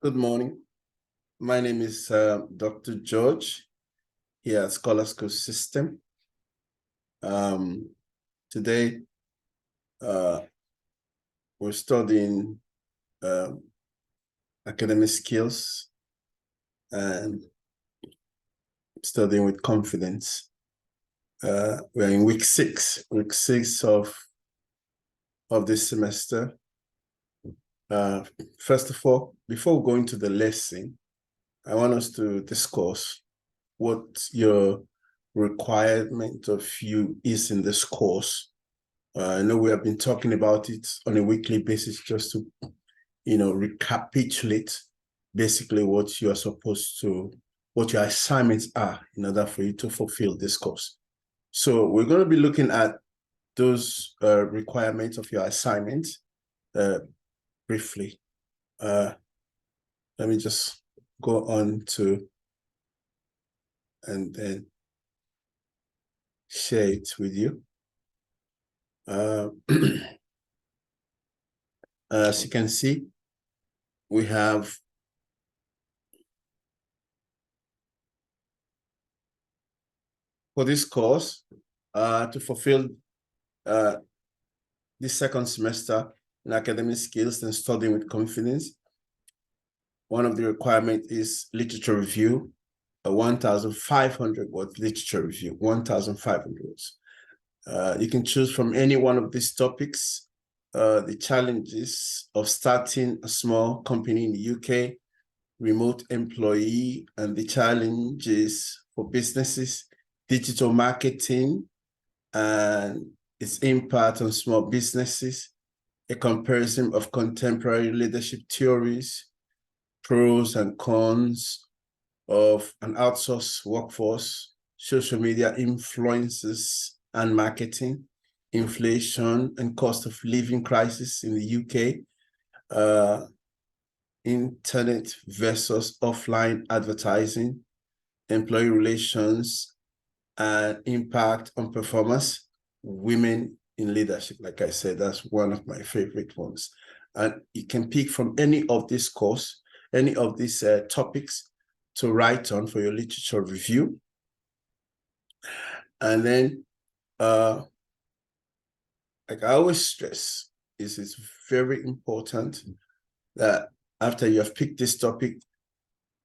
Good morning. My name is Dr. George here at Scholar School System. Today, we're studying academic skills and studying with confidence. We're in week six of this semester. First of all, before we go into the lesson, I want us to discuss what your requirement of you is in this course. I know we have been talking about it on a weekly basis just to, recapitulate basically what you are supposed to, what your assignments are in order for you to fulfill this course. So we're going to be looking at those requirements of your assignment briefly. Let me just go on to and then share it with you. As you can see, we have for this course to fulfill this second semester in academic skills and studying with confidence. One of the requirements is literature review, a 1,500 word literature review, 1,500 words. You can choose from any one of these topics. The challenges of starting a small company in the UK, remote employee, and the challenges for businesses, digital marketing, and its impact on small businesses, a comparison of contemporary leadership theories, pros and cons of an outsourced workforce, social media influences and marketing, inflation and cost of living crisis in the UK, internet versus offline advertising, employee relations and impact on performance, women in leadership. Like I said, that's one of my favorite ones. And you can pick from any of this course, any of these topics to write on for your literature review. And then, like I always stress, it's very important that after you have picked this topic,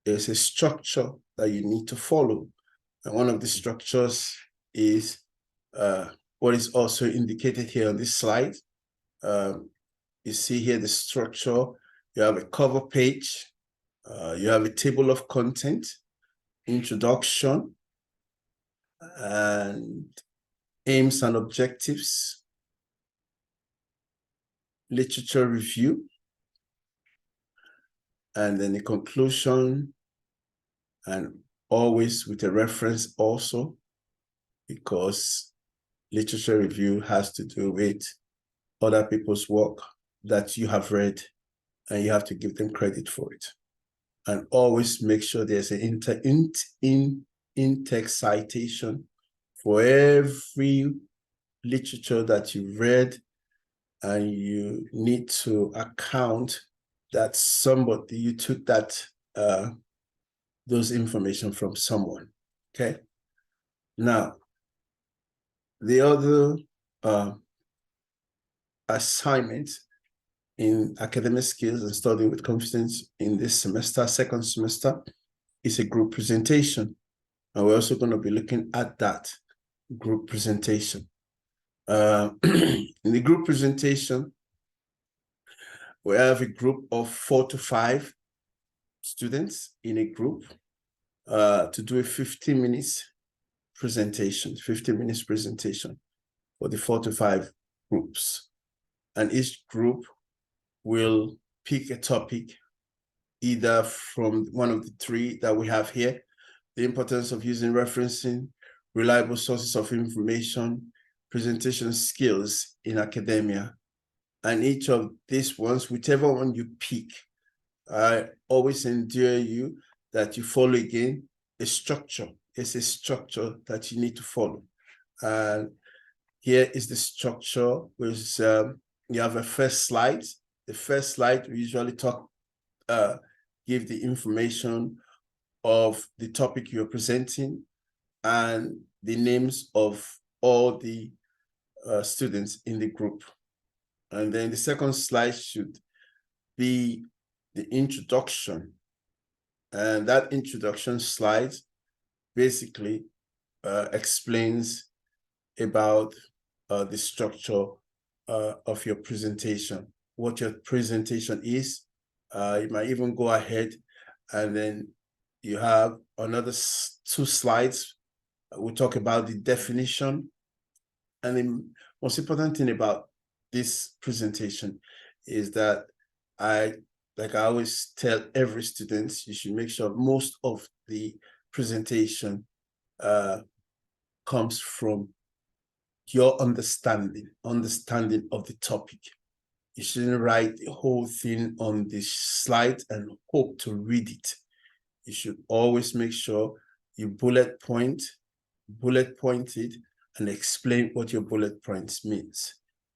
there's a structure that you need to follow. And one of the structures is what is also indicated here on this slide. You see here the structure. You have a cover page. You have a table of content, introduction, and aims and objectives, literature review, and then a conclusion, and always with a reference also, because literature review has to do with other people's work that you have read, and you have to give them credit for it. And always make sure there's an in-text citation for every literature that you read, and you need to account that somebody, you took that those information from someone, okay? Now, the other assignment in academic skills and studying with confidence in this semester, second semester, is a group presentation. And we're also going to be looking at that group presentation. In the group presentation, we have a group of 4 to 5 students in a group to do a 15 minutes presentation, 15 minutes presentation for the 4 to 5 groups. And each group will pick a topic, either from one of the 3 that we have here: the importance of using referencing, reliable sources of information, presentation skills in academia. And each of these ones, whichever one you pick, I always endure you that you follow again a structure. It's a structure that you need to follow. And here is the structure, which you have a first slide. The first slide, we usually talk give the information of the topic you're presenting and the names of all the students in the group. And then the second slide should be the introduction. And that introduction slide basically explains about the structure of your presentation, what your presentation is. You might even go ahead and then you have another 2 slides. We talk about the definition. And the most important thing about this presentation is that I always tell every student, you should make sure most of the presentation comes from your understanding of the topic. You shouldn't write the whole thing on the slide and hope to read it. You should always make sure you bullet point it, and explain what your bullet points means.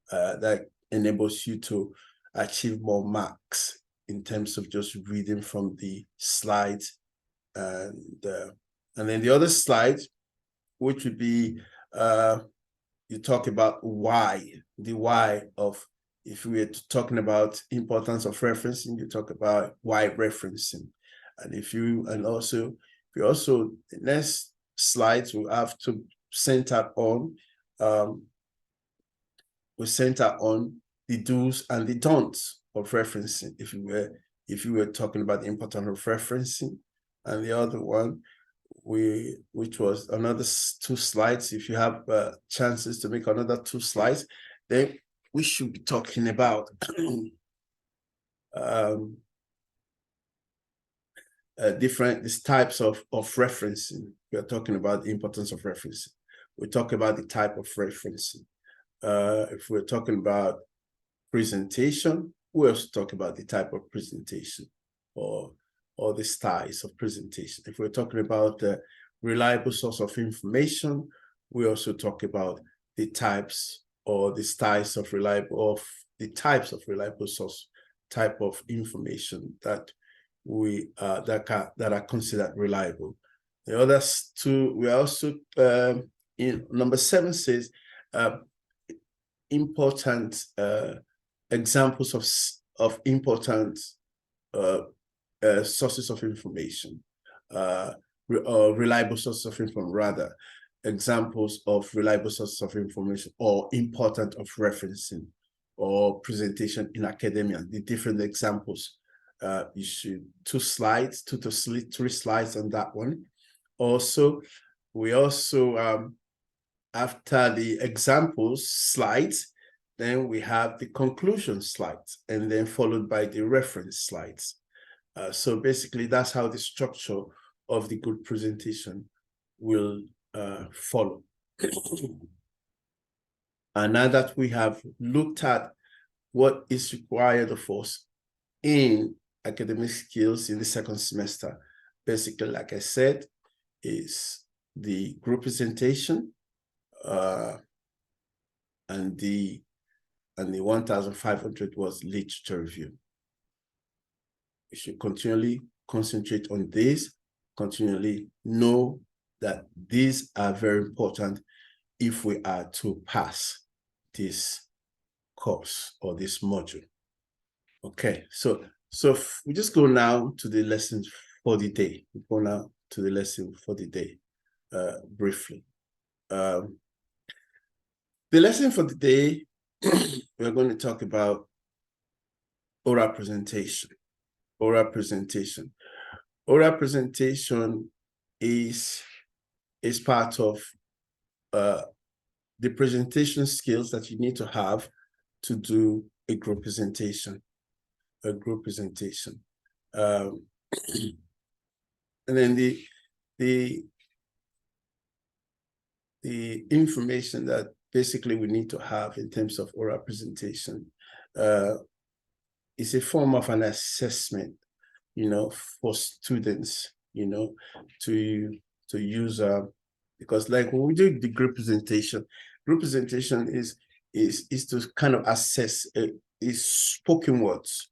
That enables you to achieve more marks in terms of just reading from the slides. And then the other slide, which would be you talk about why, the why of, if we're talking about importance of referencing, you talk about why referencing. And the next slides will have to center on the do's and the don'ts of referencing, if you were talking about the importance of referencing. And the other one, which was another 2 slides, if you have chances to make another 2 slides, then we should be talking about different types of referencing. We are talking about the importance of referencing. We talk about the type of referencing. If we're talking about presentation, we also talk about the type of presentation or the styles of presentation. If we're talking about the reliable source of information, we also talk about the types or the styles of reliable source type of information that that are considered reliable. The other 2, we also in number 7 says important examples of important sources of information, reliable sources of information, rather, examples of reliable sources of information or important of referencing or presentation in academia, the different examples. You should 2 slides, 2 to 3 slides on that one. Also, we also, after the examples slides, then we have the conclusion slides, and then followed by the reference slides. So basically, that's how the structure of the good presentation will follow. And now that we have looked at what is required of us in academic skills in the 2nd semester, basically, like I said, is the group presentation and the 1,500 words literature review. We should continually concentrate on this, continually know that these are very important if we are to pass this course or this module. Okay, so we just go now to the lessons for the day. We go now to the lesson for the day briefly. The lesson for the day, we're going to talk about oral presentation. Oral presentation. Oral presentation is part of the presentation skills that you need to have to do a group presentation. And then the information that basically we need to have in terms of oral presentation is a form of an assessment, for students, to use, because like when we do the group presentation is to kind of assess is spoken words,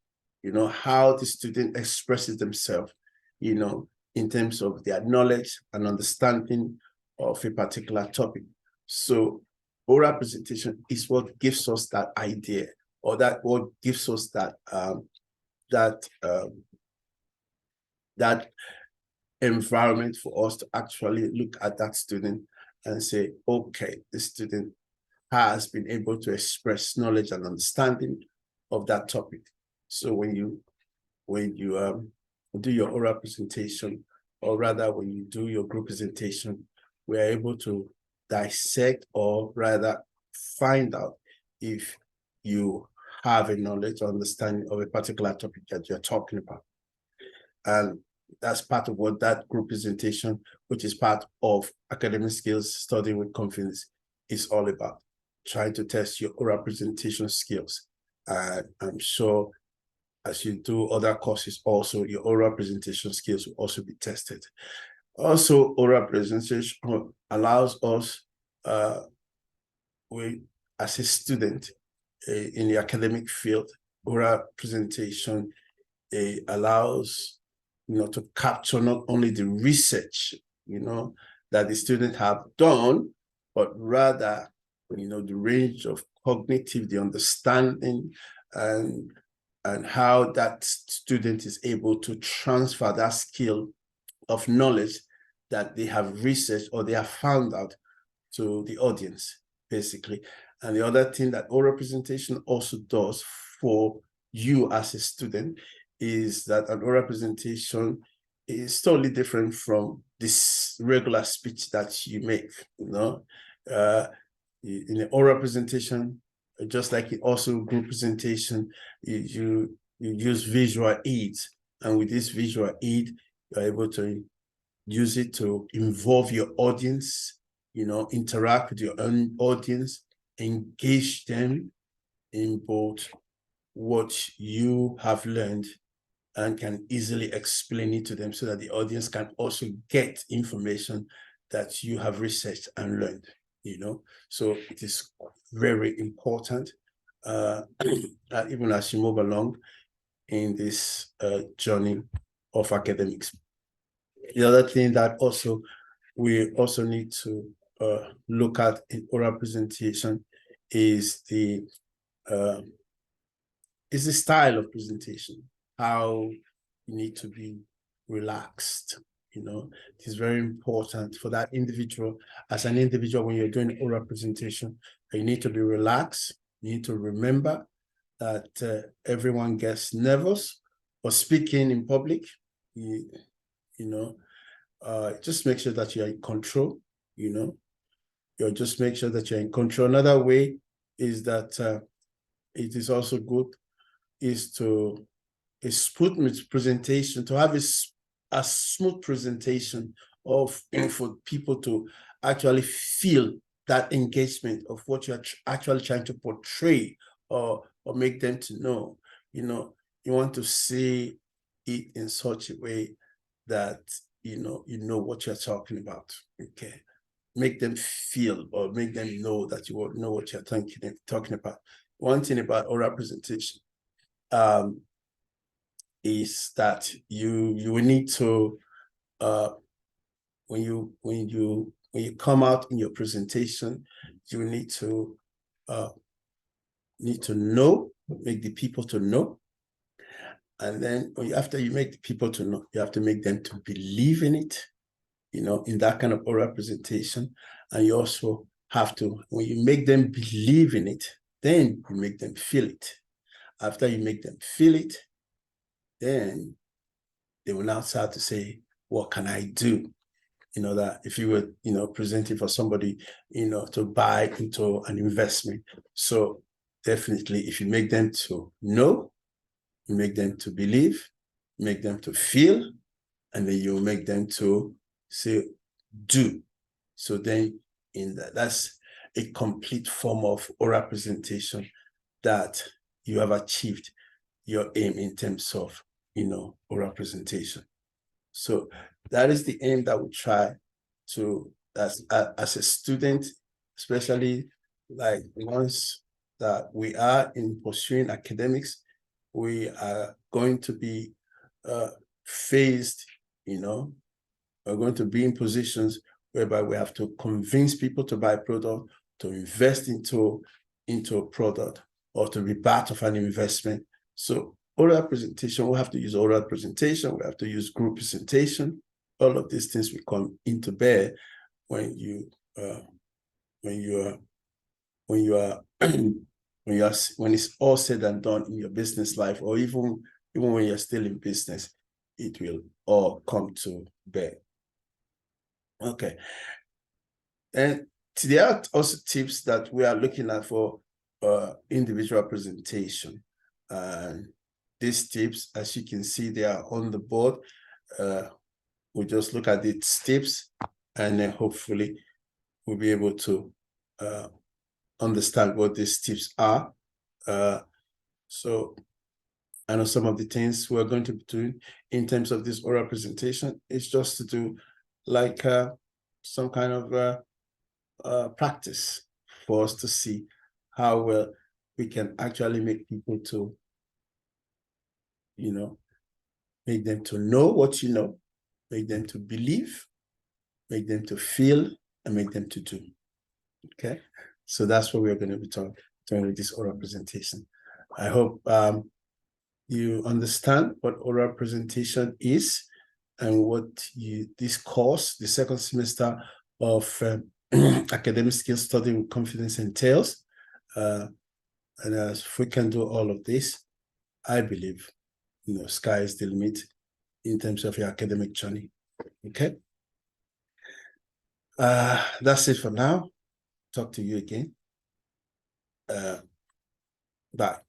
how the student expresses themselves, in terms of their knowledge and understanding of a particular topic. So oral presentation is what gives us that idea, or that what gives us that environment for us to actually look at that student and say, okay, the student has been able to express knowledge and understanding of that topic. So when you do your oral presentation, or rather when you do your group presentation, we are able to dissect, or rather find out if you have a knowledge or understanding of a particular topic that you're talking about. And that's part of what that group presentation, which is part of academic skills studying with confidence, is all about. Trying to test your oral presentation skills. I'm sure as you do other courses also, your oral presentation skills will also be tested. Also, oral presentation allows us, as a student in the academic field, oral presentation allows to capture not only the research that the students have done, but rather the range of cognitive, the understanding, and how that student is able to transfer that skill of knowledge that they have researched or they have found out to the audience, basically. And the other thing that oral presentation also does for you as a student is that an oral presentation is totally different from this regular speech that you make. In an oral presentation, just like in also group presentation, you use visual aids, and with this visual aid, you're able to use it to involve your audience, interact with your own audience, engage them in both what you have learned and can easily explain it to them, so that the audience can also get information that you have researched and learned. So it is very important, even as you move along in this journey of academics. The other thing that we also need to look at in oral presentation is the style of presentation, how you need to be relaxed. It is very important for that individual. As an individual, when you're doing oral presentation, you need to be relaxed. You need to remember that everyone gets nervous or speaking in public. Just make sure that you're in control. Just make sure that you're in control. Another way is that it is also good is to a smooth presentation, to have a smooth presentation for people to actually feel that engagement of what you're actually trying to portray, or make them to know. You want to say it in such a way that you know what you're talking about. Okay, make them feel, or make them know that you know what you're talking about. One thing about oral presentation is that you will need to when you come out in your presentation, you need to know, make the people to know, and then after you make the people to know, you have to make them to believe in it, in that kind of oral presentation. And you also have to, when you make them believe in it, then you make them feel it. After you make them feel it, then they will now start to say, what can I do? That if you were, presenting for somebody, to buy into an investment. So definitely, if you make them to know, you make them to believe, make them to feel, and then you make them to say, do. So then that's a complete form of oral presentation that you have achieved your aim in terms of, oral presentation. So that is the aim that we try to, as a student, especially like once that we are in pursuing academics, we are going to be faced, we're going to be in positions whereby we have to convince people to buy a product, to invest into a product, or to be part of an investment. So oral presentation, we have to use oral presentation, we have to use group presentation. All of these things will come into bear when it's all said and done in your business life, or even when you're still in business, it will all come to bear. Okay. And there are also tips that we are looking at for individual presentation. And these tips, as you can see, they are on the board. We'll just look at these tips, and then hopefully we'll be able to understand what these tips are. So I know some of the things we're going to be doing in terms of this oral presentation is just to do like some kind of practice for us to see how well we can actually make people to, make them to know what you know, make them to believe, make them to feel, and make them to do. Okay, so that's what we're going to be doing with this oral presentation. I hope you understand what oral presentation is and what this course, the second semester of academic skills study with confidence entails. And as if we can do all of this, I believe, sky is the limit in terms of your academic journey. Okay. That's it for now. Talk to you again. Bye.